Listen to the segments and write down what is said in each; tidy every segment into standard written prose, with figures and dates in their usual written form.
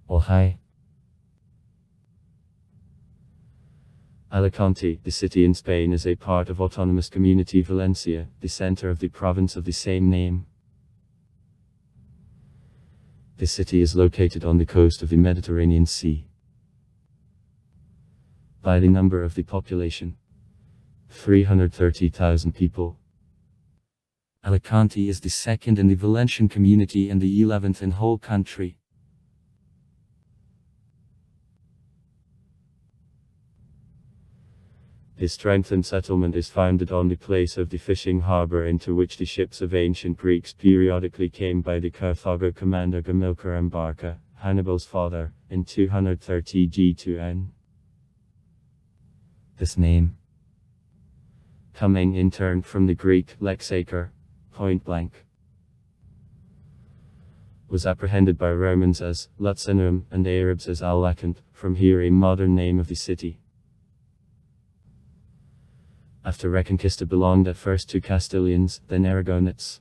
Oh, hi. Alicante, the city in Spain, is a part of autonomous community Valencia, the center of the province of the same name. The city is located on the coast of the Mediterranean Sea. By the number of the population, 330,000 people. Alicante is the second in the Valencian community and the 11th in whole country. The strengthened settlement is founded on the place of the fishing harbor into which the ships of ancient Greeks periodically came by the Carthago commander Gamilcar Embarca, Hannibal's father, in 230 G2N. This name, coming in turn from the Greek lexaker, point blank, was apprehended by Romans as Lucenum and Arabs as Alicante, from here a modern name of the city. After Reconquista belonged at first to Castilians, then Aragonets.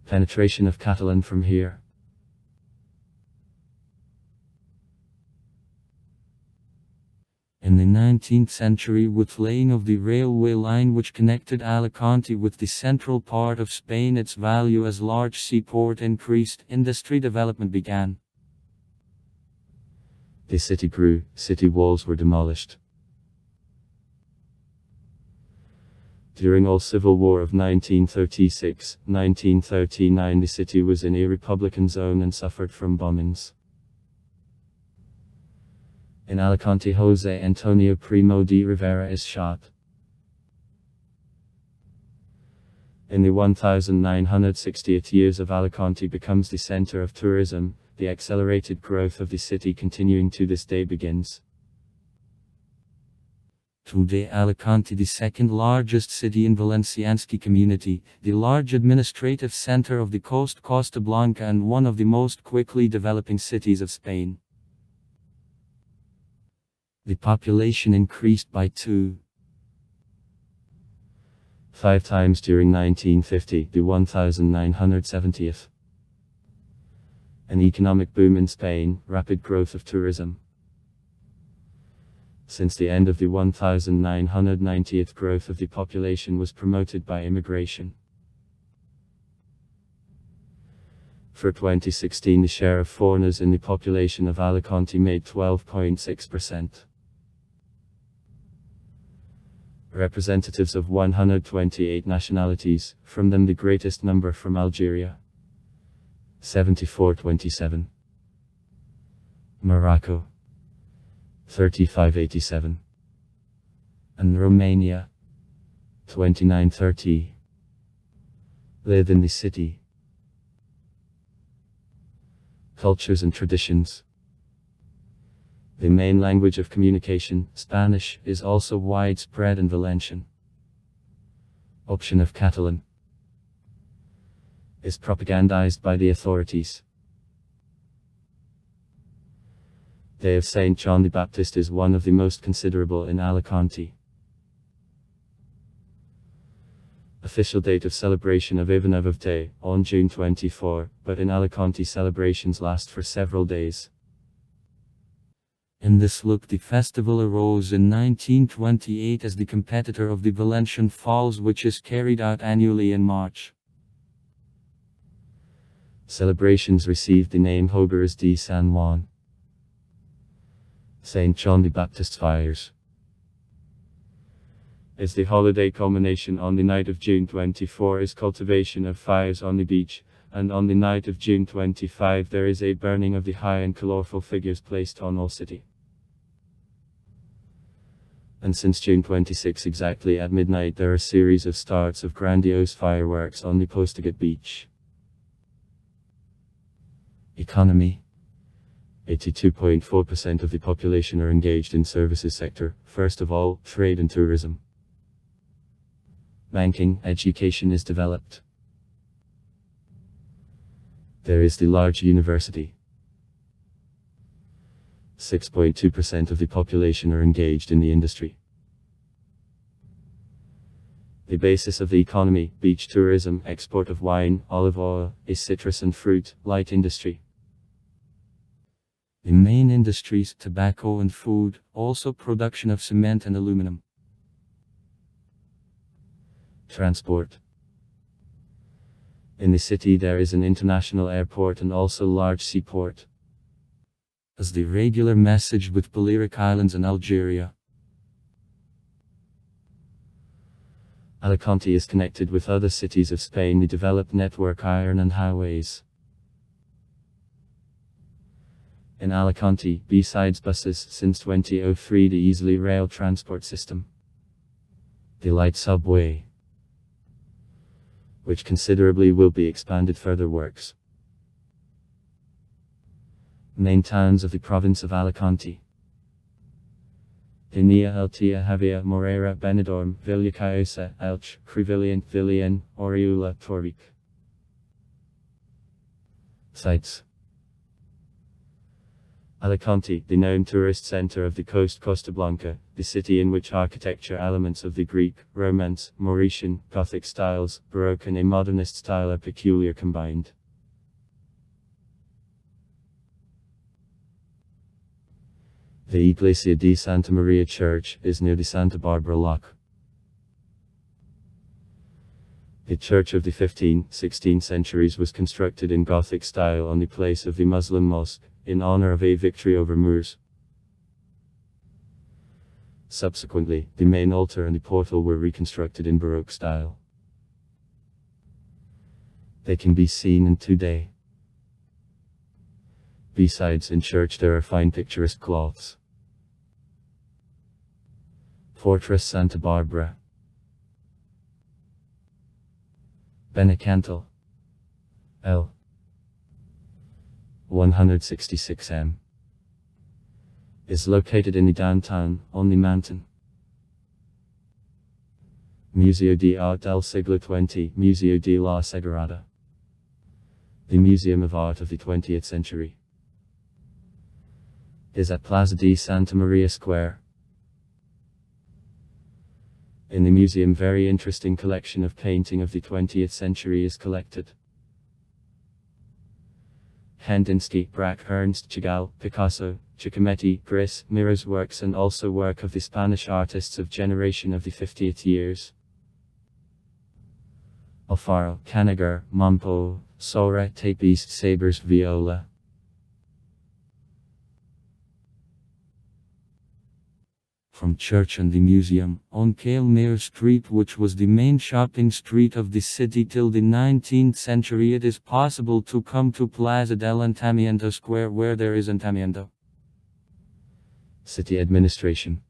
Penetration of Catalan from here. In the 19th century, with laying of the railway line which connected Alicante with the central part of Spain, its value as large seaport increased, industry development began. The city grew, city walls were demolished. During all civil war of 1936-1939 the city was in a republican zone and suffered from bombings. In Alicante, José Antonio Primo de Rivera is shot. In the 1960th years of Alicante becomes the center of tourism, the accelerated growth of the city continuing to this day begins. Today Alicante, the second largest city in Valenciansky community, the large administrative center of the coast Costa Blanca and one of the most quickly developing cities of Spain. The population increased by 2.5 times during 1950, the 1970th. An economic boom in Spain, rapid growth of tourism. Since the end of the 1990th, growth of the population was promoted by immigration. For 2016, the share of foreigners in the population of Alicante made 12.6%. Representatives of 128 nationalities, from them the greatest number from Algeria, 74.27. Morocco, 35.87. And Romania, 29.30. Live in the city. Cultures and traditions. The main language of communication, Spanish, is also widespread in Valencian. Option of Catalan is propagandized by the authorities. Day of Saint John the Baptist is one of the most considerable in Alicante. Official date of celebration of Ivanov Day, on June 24, but in Alicante celebrations last for several days. In this look, the festival arose in 1928 as the competitor of the Valencian Falls, which is carried out annually in March. Celebrations received the name Hogueras de San Juan. St. John the Baptist fires is the holiday culmination. On the night of June 24 is cultivation of fires on the beach, and on the night of June 25 there is a burning of the high and colorful figures placed on all city. And since June 26 exactly at midnight there are a series of starts of grandiose fireworks on the Postagat beach. Economy. 82.4% of the population are engaged in services sector, first of all, trade and tourism. Banking, education is developed. There is the large university. 6.2% of the population are engaged in the industry. The basis of the economy, beach tourism, export of wine, olive oil, a citrus and fruit, light industry. The main industries, tobacco and food, also production of cement and aluminum. Transport. In the city there is an international airport and also large seaport. As the regular message with Balearic Islands and Algeria. Alicante is connected with other cities of Spain. The developed network iron and highways. In Alicante, besides buses, since 2003 the easily rail transport system. The light subway, which considerably will be expanded further works. Main towns of the province of Alicante. Inia, Altia, Javia, Moreira, Benidorm, Villacaiosa, Elche, Crevillent, Villian, Orihuela, Torrique. Sites. Alicante, the known tourist center of the coast Costa Blanca, the city in which architecture elements of the Greek, Romance, Mauritian, Gothic styles, Baroque and a modernist style are peculiar combined. The Iglesia de Santa Maria Church is near the Santa Barbara Lock. The church of the 15th, 16th centuries was constructed in Gothic style on the place of the Muslim mosque, in honor of a victory over Moors. Subsequently, the main altar and the portal were reconstructed in Baroque style. They can be seen in today. Besides, in church there are fine picturesque cloths. Fortress Santa Barbara. Benecantal. L. 166 m. Is located in the downtown, on the mountain. Museo de Arte del Siglo XX, Museo de la Sagrada. The Museum of Art of the 20th century. Is at Plaza de Santa Maria Square. In the museum very interesting collection of painting of the 20th century is collected. Kandinsky, Braque, Ernst, Chagall, Picasso, Giacometti, Gris, Mira's works and also work of the Spanish artists of generation of the 50th years. Alfaro, Canagar, Mompo, Sora, Tapis, Sabers, Viola. From church and the museum, on Kailmere Street, which was the main shopping street of the city till the 19th century, it is possible to come to Plaza del Entamiento Square where there is Entamiento. City administration.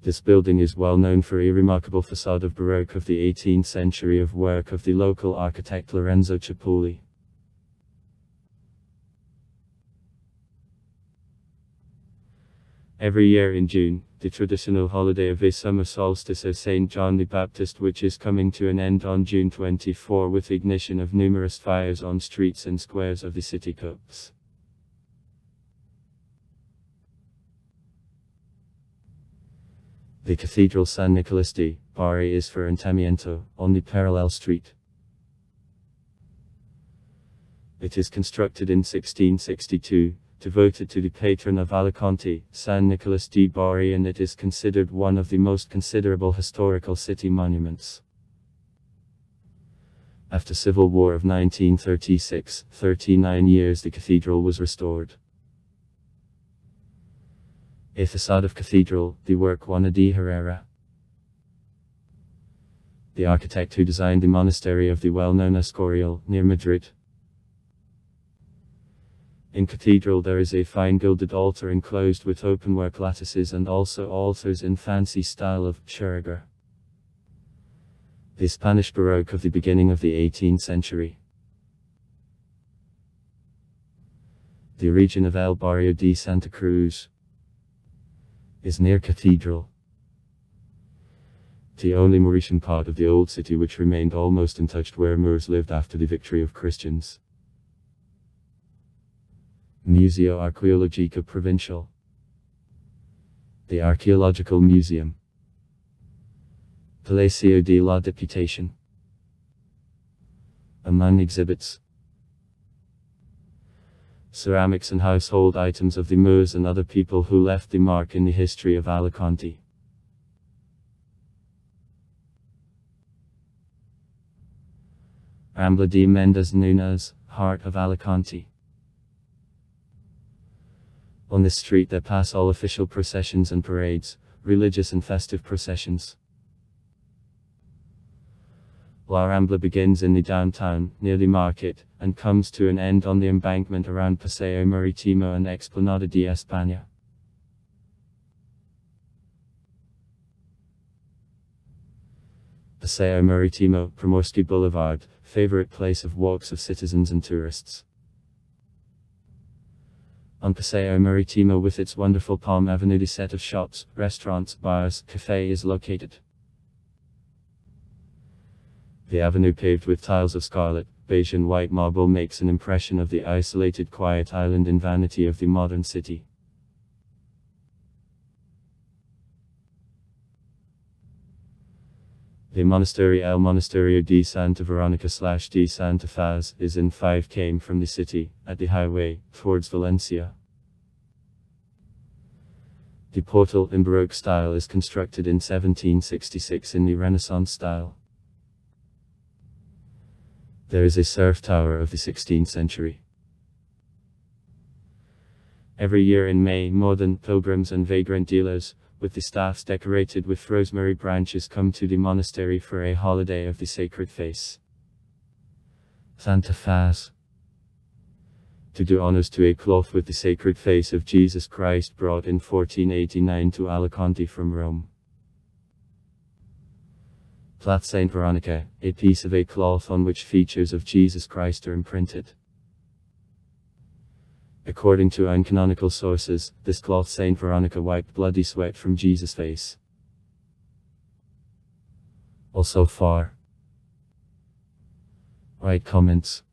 This building is well known for a remarkable facade of Baroque of the 18th century of work of the local architect Lorenzo Cipollini. Every year in June, the traditional holiday of a summer solstice of St. John the Baptist, which is coming to an end on June 24 with ignition of numerous fires on streets and squares of the city copse. The Cathedral San Nicolas de Bari is for Entamiento, on the parallel street. It is constructed in 1662. Devoted to the patron of Alicante, San Nicolas de Bari, and it is considered one of the most considerable historical city monuments. After Civil War of 1936, 39 years the cathedral was restored. A facade of cathedral, the work Juana de Herrera. The architect who designed the monastery of the well-known Escorial, near Madrid. In cathedral there is a fine gilded altar enclosed with openwork lattices and also altars in fancy style of churriguer. The Spanish Baroque of the beginning of the 18th century. The region of El Barrio de Santa Cruz is near cathedral. The only Mauritian part of the old city which remained almost untouched where Moors lived after the victory of Christians. Museo Arqueológico Provincial. The Archaeological Museum. Palacio de la Diputación. Among exhibits. ceramics and household items of the Moors and other people who left the mark in the history of Alicante. Rambla de Mendes Nunes, heart of Alicante. On this street there pass all official processions and parades, religious and festive processions. La Rambla begins in the downtown, near the market, and comes to an end on the embankment around Paseo Maritimo and Explanada de España. Paseo Maritimo, Primorski Boulevard, favorite place of walks of citizens and tourists. On Paseo Maritimo with its wonderful Palm Avenue, the set of shops, restaurants, bars, cafe is located. The avenue paved with tiles of scarlet, beige and white marble makes an impression of the isolated quiet island and vanity of the modern city. The monastery El Monasterio de Santa Veronica / de Santa Faz is in 5 km from the city, at the highway, towards Valencia. The portal in Baroque style is constructed in 1766 in the Renaissance style. There is a surf tower of the 16th century. Every year in May, more than pilgrims and vagrant dealers, with the staffs decorated with rosemary branches, come to the monastery for a holiday of the sacred face. Santa Faz. To do honors to a cloth with the sacred face of Jesus Christ brought in 1489 to Alicante from Rome. Plat Saint Veronica, a piece of a cloth on which features of Jesus Christ are imprinted. According to uncanonical sources, this cloth Saint Veronica wiped bloody sweat from Jesus' face. Also far. Write comments.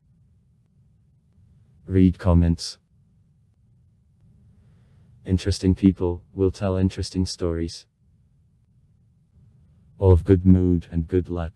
Read comments. Interesting people will tell interesting stories. All of good mood and good luck.